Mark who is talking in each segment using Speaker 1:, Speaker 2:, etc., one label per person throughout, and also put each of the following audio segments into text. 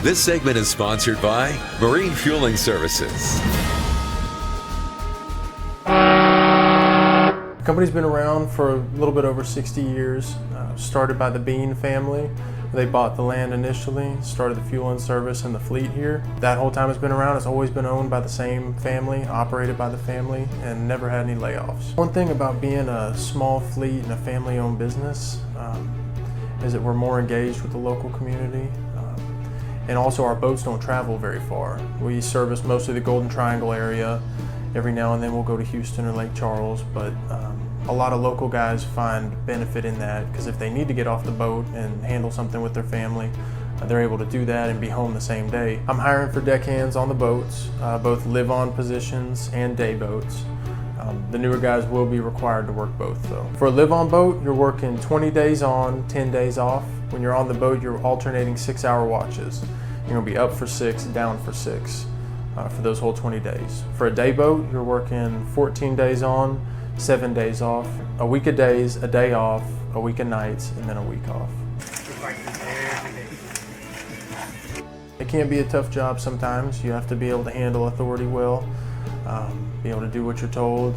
Speaker 1: This segment is sponsored by Marine Fueling Services.
Speaker 2: The company's been around for a little bit over 60 years. Started by the Bean family. They bought the land initially, started the fueling service and the fleet here. That whole time it's been around, it's always been owned by the same family, operated by the family, and never had any layoffs. One thing about being a small fleet and a family-owned business is that we're more engaged with the local community. And also our boats don't travel very far. We service mostly the Golden Triangle area. Every now and then we'll go to Houston or Lake Charles, but a lot of local guys find benefit in that because if they need to get off the boat and handle something with their family, they're able to do that and be home the same day. I'm hiring for deckhands on the boats, both live-on positions and day boats. The newer guys will be required to work both though. For a live-on boat, you're working 20 days on, 10 days off. When you're on the boat, you're alternating 6-hour watches. You're gonna be up for 6, down for 6 for those whole 20 days. For a day boat, you're working 14 days on, 7 days off, a week of days, a day off, a week of nights, and then a week off. It can be a tough job sometimes. You have to be able to handle authority well, be able to do what you're told,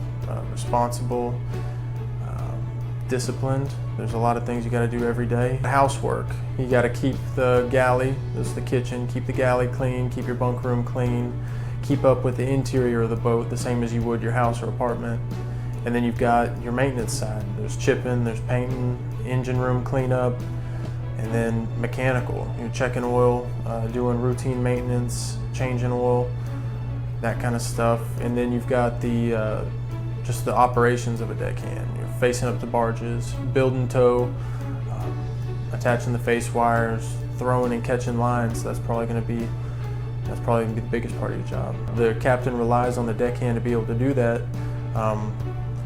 Speaker 2: responsible, disciplined. There's a lot of things you got to do every day. Housework. You got to keep the galley, this is the kitchen, keep the galley clean, keep your bunk room clean, keep up with the interior of the boat the same as you would your house or apartment. And then you've got your maintenance side. There's chipping, there's painting, engine room cleanup, and then mechanical. You're checking oil, doing routine maintenance, changing oil, that kind of stuff. And then you've got the just the operations of a deckhand. You're facing up to barges, building tow, attaching the face wires, throwing and catching lines. That's probably going to be the biggest part of your job. The captain relies on the deckhand to be able to do that.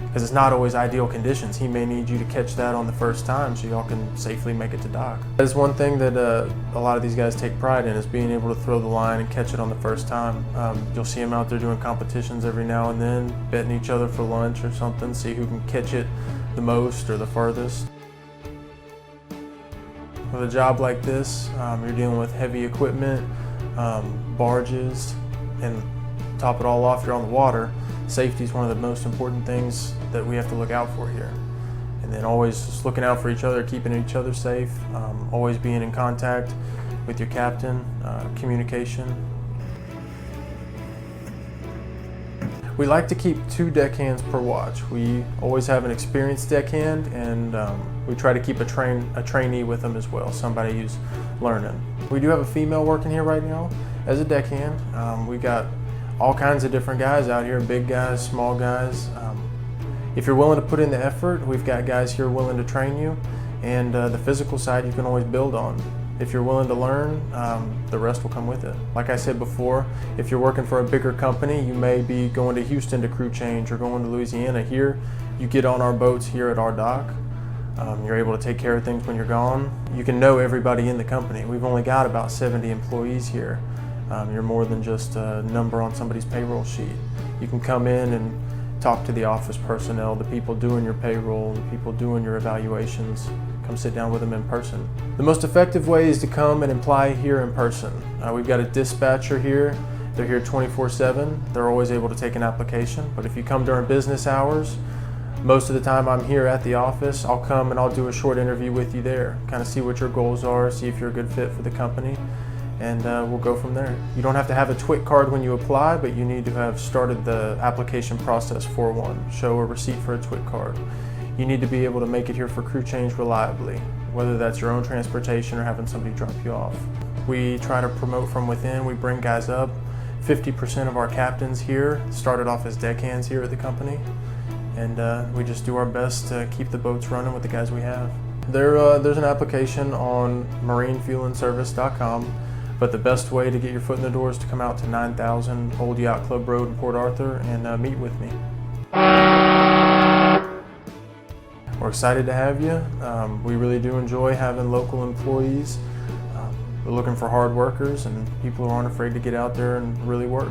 Speaker 2: Because it's not always ideal conditions. He may need you to catch that on the first time so y'all can safely make it to dock. That's one thing that a lot of these guys take pride in, is being able to throw the line and catch it on the first time. You'll see them out there doing competitions every now and then, betting each other for lunch or something, see who can catch it the most or the furthest. With a job like this, you're dealing with heavy equipment, barges, and top it all off, you're on the water. Safety is one of the most important things that we have to look out for here. And then always just looking out for each other, keeping each other safe, always being in contact with your captain, communication. We like to keep 2 deckhands per watch. We always have an experienced deckhand, and we try to keep a trainee with them as well, somebody who's learning. We do have a female working here right now as a deckhand. We got all kinds of different guys out here, big guys, small guys. If you're willing to put in the effort, we've got guys here willing to train you, and the physical side you can always build on. If you're willing to learn, the rest will come with it. Like I said before, if you're working for a bigger company, you may be going to Houston to crew change or going to Louisiana. Here, you get on our boats here at our dock. You're able to take care of things when you're gone. You can know everybody in the company. We've only got about 70 employees here. You're more than just a number on somebody's payroll sheet. You can come in and talk to the office personnel, the people doing your payroll, the people doing your evaluations. Come sit down with them in person. The most effective way is to come and apply here in person. We've got a dispatcher here. They're here 24/7. They're always able to take an application. But if you come during business hours, most of the time I'm here at the office. I'll come and I'll do a short interview with you there, kind of see what your goals are, see if you're a good fit for the company, and we'll go from there. You don't have to have a TWIC card when you apply, but you need to have started the application process for one. Show a receipt for a TWIC card. You need to be able to make it here for crew change reliably, whether that's your own transportation or having somebody drop you off. We try to promote from within. We bring guys up. 50% of our captains here started off as deckhands here at the company, and we just do our best to keep the boats running with the guys we have. There's an application on marinefuelingservice.com, but the best way to get your foot in the door is to come out to 9000 Old Yacht Club Road in Port Arthur and meet with me. We're excited to have you. We really do enjoy having local employees. We're looking for hard workers and people who aren't afraid to get out there and really work.